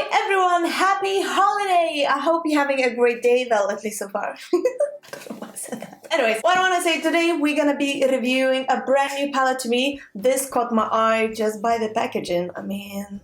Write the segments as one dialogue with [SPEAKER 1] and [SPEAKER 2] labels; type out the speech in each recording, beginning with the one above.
[SPEAKER 1] Hi everyone, happy holiday! I hope you're having a great day, well, at least so far. I don't know why I said that. Anyways, what I want to say today, we're gonna be reviewing a brand new palette to me. This caught my eye just by the packaging. I mean,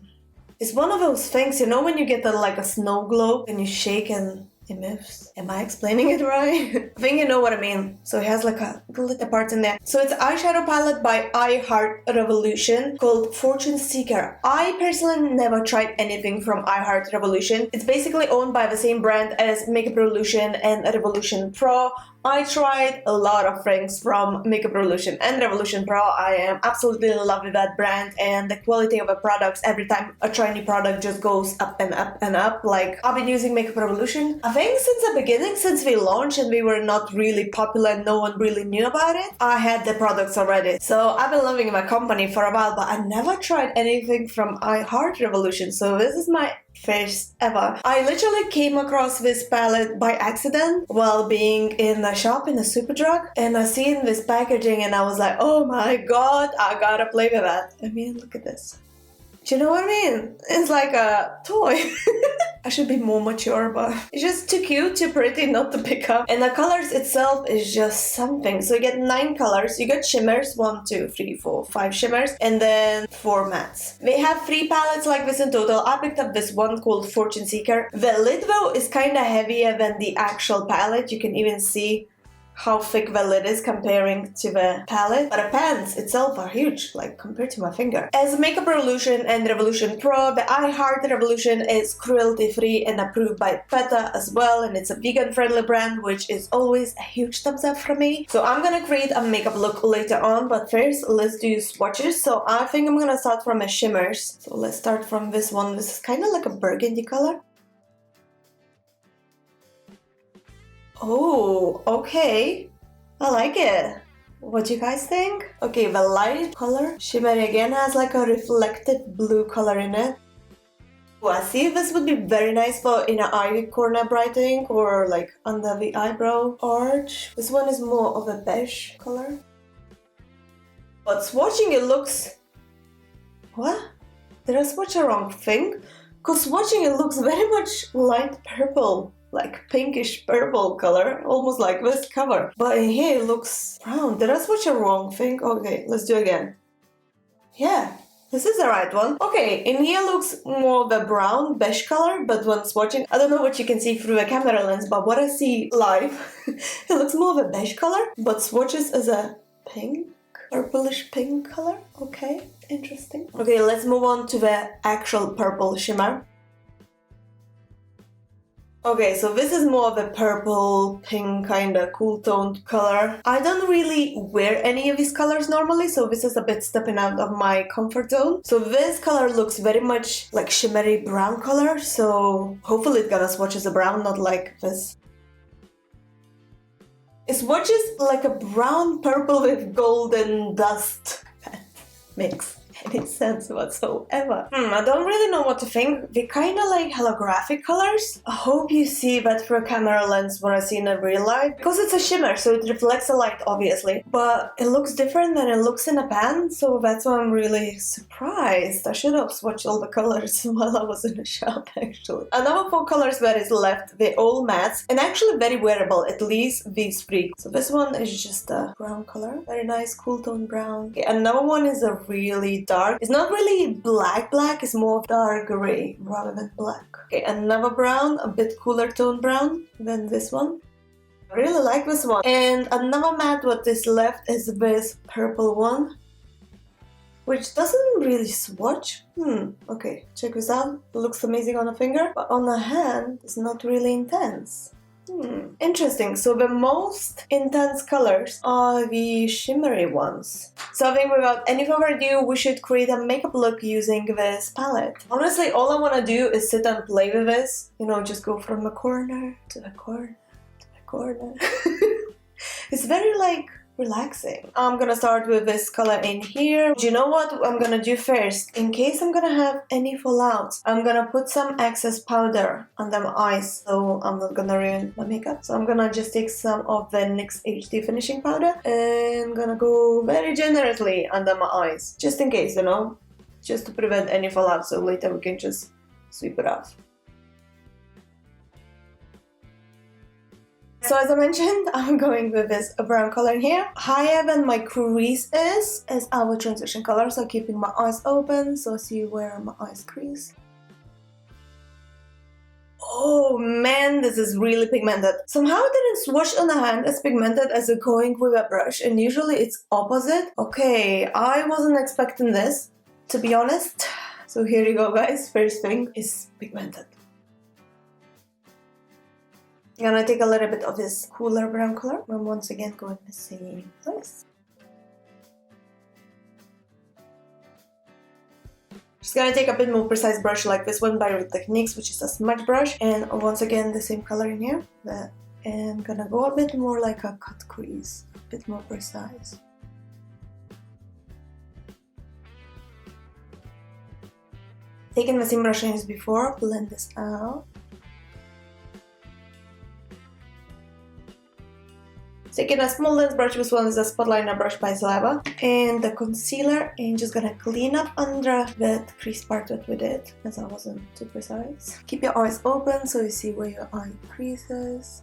[SPEAKER 1] it's one of those things, you know, when you get like a snow globe and you shake and it moves. Am I explaining it right? I think you know what I mean. So it has like a glitter part in there. So it's an eyeshadow palette by I Heart Revolution called Fortune Seeker. I personally never tried anything from I Heart Revolution. It's basically owned by the same brand as Makeup Revolution and Revolution Pro. I tried a lot of things from Makeup Revolution and Revolution Pro. I am absolutely in love with that brand and the quality of the products. Every time I try a new product just goes up and up and up. Like, I've been using Makeup Revolution, I think since the beginning, since we launched and we were not really popular and no one really knew about it. I had the products already. So I've been loving my company for a while, but I never tried anything from I Heart Revolution. So this is my first ever. I literally came across this palette by accident while being in a shop in a Superdrug, and I seen this packaging and I was like, oh my god, I gotta play with that. I mean, look at this. Do you know what I mean? It's like a toy. I should be more mature, but it's just too cute, too pretty not to pick up. And the colors itself is just something. So you get 9 colors. You get shimmers, 1, 2, 3, 4, 5 shimmers, and then 4 mattes. They have 3 palettes like this in total. I picked up this one called Fortune Seeker. The lid though is kind of heavier than the actual palette. You can even see how thick the lid is comparing to the palette, but the pans itself are huge, like compared to my finger. As Makeup Revolution and Revolution Pro, the I Heart Revolution is cruelty-free and approved by PETA as well, and it's a vegan-friendly brand, which is always a huge thumbs up from me. So I'm gonna create a makeup look later on, but first let's do swatches. So I think I'm gonna start from a shimmers. So let's start from this one. This is kind of like a burgundy color. Oh, okay. I like it. What do you guys think? Okay, the light color, shimmery again, has like a reflective blue color in it. Oh, I see this would be very nice for in an eye corner brightening or like under the eyebrow arch. This one is more of a beige color. But swatching it looks... What? Did I swatch the wrong thing? Because swatching it looks very much light purple. Like pinkish purple color, almost like this cover. But in here it looks brown. Did I swatch a wrong thing? Okay, let's do it again. Yeah, this is the right one. Okay, in here looks more of a brown, beige color, but when swatching, I don't know what you can see through a camera lens, but what I see live, it looks more of a beige color, but swatches as a pink, purplish pink color. Okay, interesting. Okay, let's move on to the actual purple shimmer. Okay, so this is more of a purple, pink, kind of cool toned color. I don't really wear any of these colors normally, so this is a bit stepping out of my comfort zone. So this color looks very much like shimmery brown color, so hopefully it's gonna swatch as a brown, not like this. It swatches like a brown purple with golden dust mix. Any sense whatsoever. I don't really know what to think. They're kind of like holographic colors. I hope you see that through a camera lens what I see in a real life. Because it's a shimmer, so it reflects the light, obviously. But it looks different than it looks in a pan, so that's why I'm really surprised. I should have swatched all the colors while I was in the shop, actually. Another 4 colors that is left, they're all mattes, and actually very wearable, at least these 3. So this one is just a brown color. Very nice, cool tone brown. Okay, another one is a really dark. It's not really black, it's more dark gray rather than black. Okay, another brown, a bit cooler tone brown than this one. I really like this one. And another matte what is left is this purple one, which doesn't really swatch. Okay, check this out. It looks amazing on a finger, but on a hand, it's not really intense. Interesting. So the most intense colors are the shimmery ones. So I think without any further ado, we should create a makeup look using this palette. Honestly, all I want to do is sit and play with this. You know, just go from the corner to the corner to the corner. It's very like relaxing. I'm gonna start with this color in here. Do you know what I'm gonna do first? In case I'm gonna have any fallouts, I'm gonna put some excess powder under my eyes so I'm not gonna ruin my makeup. So I'm gonna just take some of the NYX HD finishing powder and I'm gonna go very generously under my eyes, just in case, you know, just to prevent any fallout, so later we can just sweep it off. So as I mentioned, I'm going with this brown color here. Higher than my crease is our transition color, so keeping my eyes open, so see where my eyes crease. Oh man, this is really pigmented. Somehow it didn't swatch on the hand as pigmented as going with a brush, and usually it's opposite. Okay, I wasn't expecting this, to be honest. So here you go, guys. First thing is pigmented. I'm gonna take a little bit of this cooler brown color and once again go in the same place. Just gonna take a bit more precise brush like this one by Real Techniques, which is a smudge brush, and once again the same color in here. And gonna go a bit more like a cut crease, a bit more precise. Taking the same brush as before, blend this out. Taking a small lens brush, this one is a spot liner brush by Slava, and the concealer, and just gonna clean up under that crease part that we did, as I wasn't too precise. Keep your eyes open so you see where your eye creases.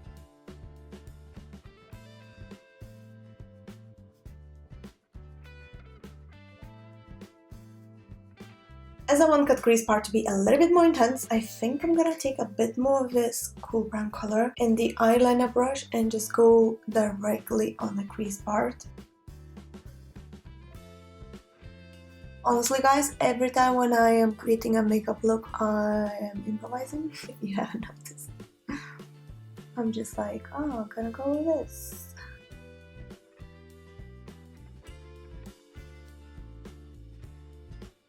[SPEAKER 1] As I want cut crease part to be a little bit more intense, I think I'm gonna take a bit more of this cool brown color in the eyeliner brush and just go directly on the crease part. Honestly guys, every time when I am creating a makeup look, I am improvising, if you haven't noticed. I'm just like, oh, I'm gonna go with this.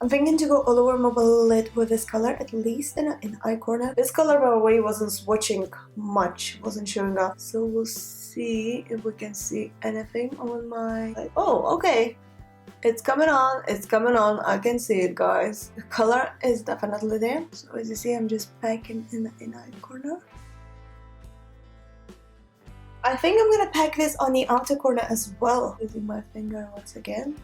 [SPEAKER 1] I'm thinking to go all over my lid with this color, at least in the eye corner. This color, by the way, wasn't swatching much, wasn't showing up. So we'll see if we can see anything on my... Oh, okay. It's coming on, I can see it, guys. The color is definitely there. So as you see, I'm just packing in the inner eye corner. I think I'm gonna pack this on the outer corner as well, using my finger once again.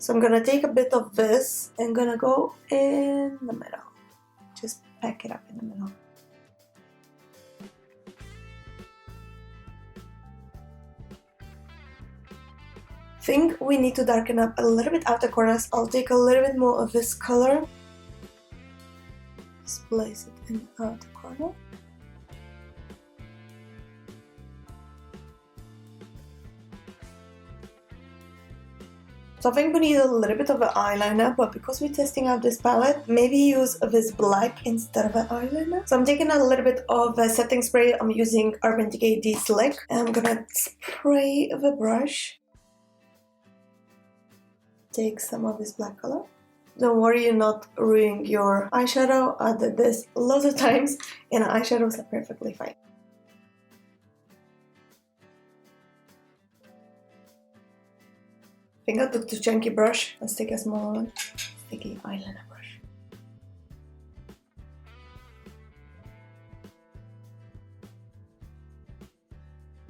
[SPEAKER 1] So I'm gonna take a bit of this and gonna go in the middle. Just pack it up in the middle. Think we need to darken up a little bit outer corners. I'll take a little bit more of this color. Just place it in the outer corner. So I think we need a little bit of an eyeliner, but because we're testing out this palette, maybe use this black instead of an eyeliner. So I'm taking a little bit of a setting spray. I'm using Urban Decay D-Slick, and I'm gonna spray the brush. Take some of this black color. Don't worry, you're not ruining your eyeshadow. I did this lots of times, and eyeshadows are perfectly fine. I think I took too chunky brush. Let's take a small one. Sticky eyeliner brush.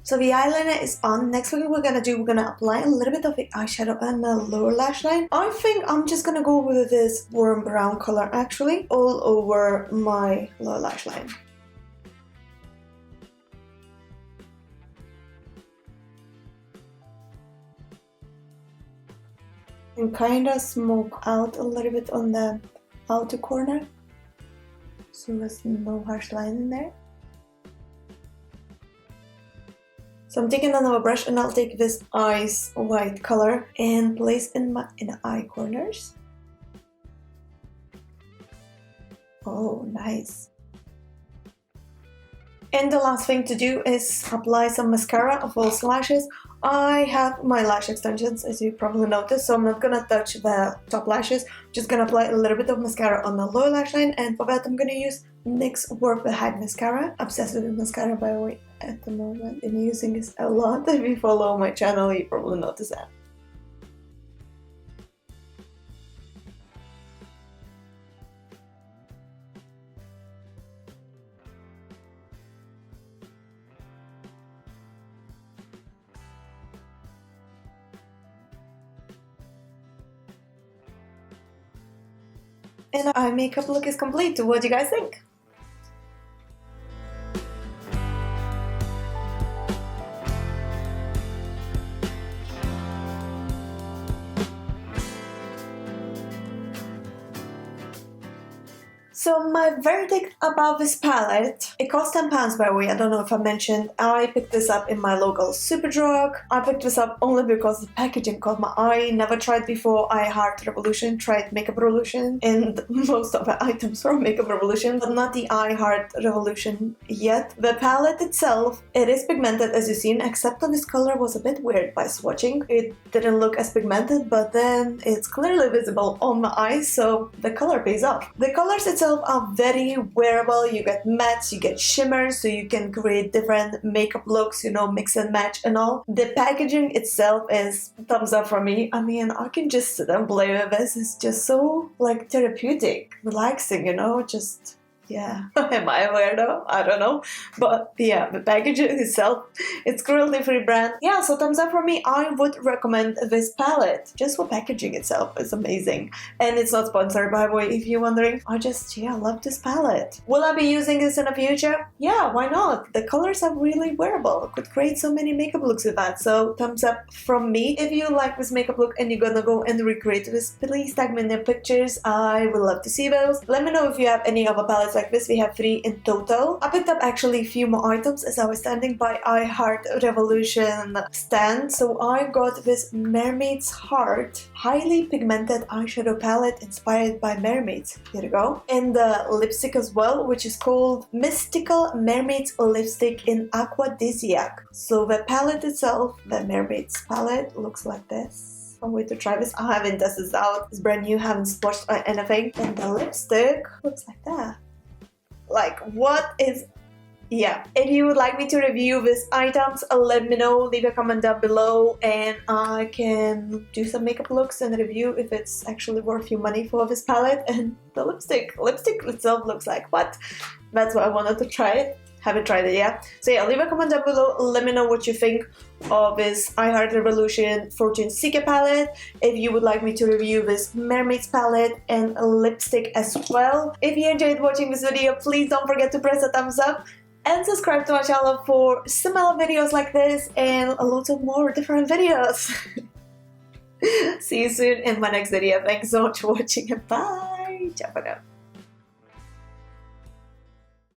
[SPEAKER 1] So the eyeliner is on. Next thing we're gonna apply a little bit of the eyeshadow on the lower lash line. I think I'm just gonna go with this warm brown color actually all over my lower lash line. And kind of smoke out a little bit on the outer corner, so there's no harsh line in there. So I'm taking another brush and I'll take this ice white color and place in the eye corners. Oh, nice. And the last thing to do is apply some mascara of false lashes. I have my lash extensions, as you probably noticed, so I'm not gonna touch the top lashes. I'm just gonna apply a little bit of mascara on the lower lash line, and for that I'm gonna use NYX Work the Height mascara. Obsessed with mascara, by the way, at the moment. Been using this a lot. If you follow my channel, you probably noticed that. and our makeup look is complete. What do you guys think? So my verdict about this palette, it cost £10 by the way, I don't know if I mentioned. I picked this up in my local Superdrug. I picked this up only because the packaging caught my eye. Never tried before I Heart Revolution, tried Makeup Revolution, and most of the items from Makeup Revolution, but not the I Heart Revolution yet. The palette itself, it is pigmented as you've seen, except that this color was a bit weird by swatching. It didn't look as pigmented, but then it's clearly visible on my eyes, so the color pays off. The colors itself are very wearable. You get mattes, you get shimmers, so you can create different makeup looks, you know, mix and match and all. The packaging itself is thumbs up for me. I mean, I can just sit and play with this. It's just so like therapeutic, relaxing, you know, just yeah. Am I a weirdo? I don't know. But yeah, the packaging itself, it's cruelty-free brand. Yeah, so thumbs up for me. I would recommend this palette. Just for packaging itself, it's amazing. And it's not sponsored by the way, if you're wondering. I just, yeah, love this palette. Will I be using this in the future? Yeah, why not? The colors are really wearable. Could create so many makeup looks with that. So thumbs up from me. If you like this makeup look and you're gonna go and recreate this, please tag me in the pictures. I would love to see those. Let me know if you have any other palettes like this. We have 3 in total. I picked up actually a few more items as I was standing by I Heart Revolution stand. So I got this Mermaid's Heart highly pigmented eyeshadow palette inspired by mermaids. Here you go. And the lipstick as well, which is called Mystical Mermaid's Lipstick in Aquadisiac. So the palette itself, the Mermaid's palette, looks like this. Can't wait to try this. I haven't tested this out. It's brand new, haven't swatched or anything. And the lipstick looks like that. Like, what is... Yeah, if you would like me to review these items, let me know, leave a comment down below and I can do some makeup looks and review if it's actually worth your money for this palette. And the lipstick itself looks like what? That's why I wanted to try it. Haven't tried it yet. So yeah, leave a comment down below, let me know what you think of this I Heart Revolution Fortune Seeker palette. If you would like me to review this Mermaid's palette and lipstick as well. If you enjoyed watching this video, please don't forget to press a thumbs up and subscribe to my channel for similar videos like this and a lot of more different videos. See you soon in my next video. Thanks so much for watching and bye. Ciao for now.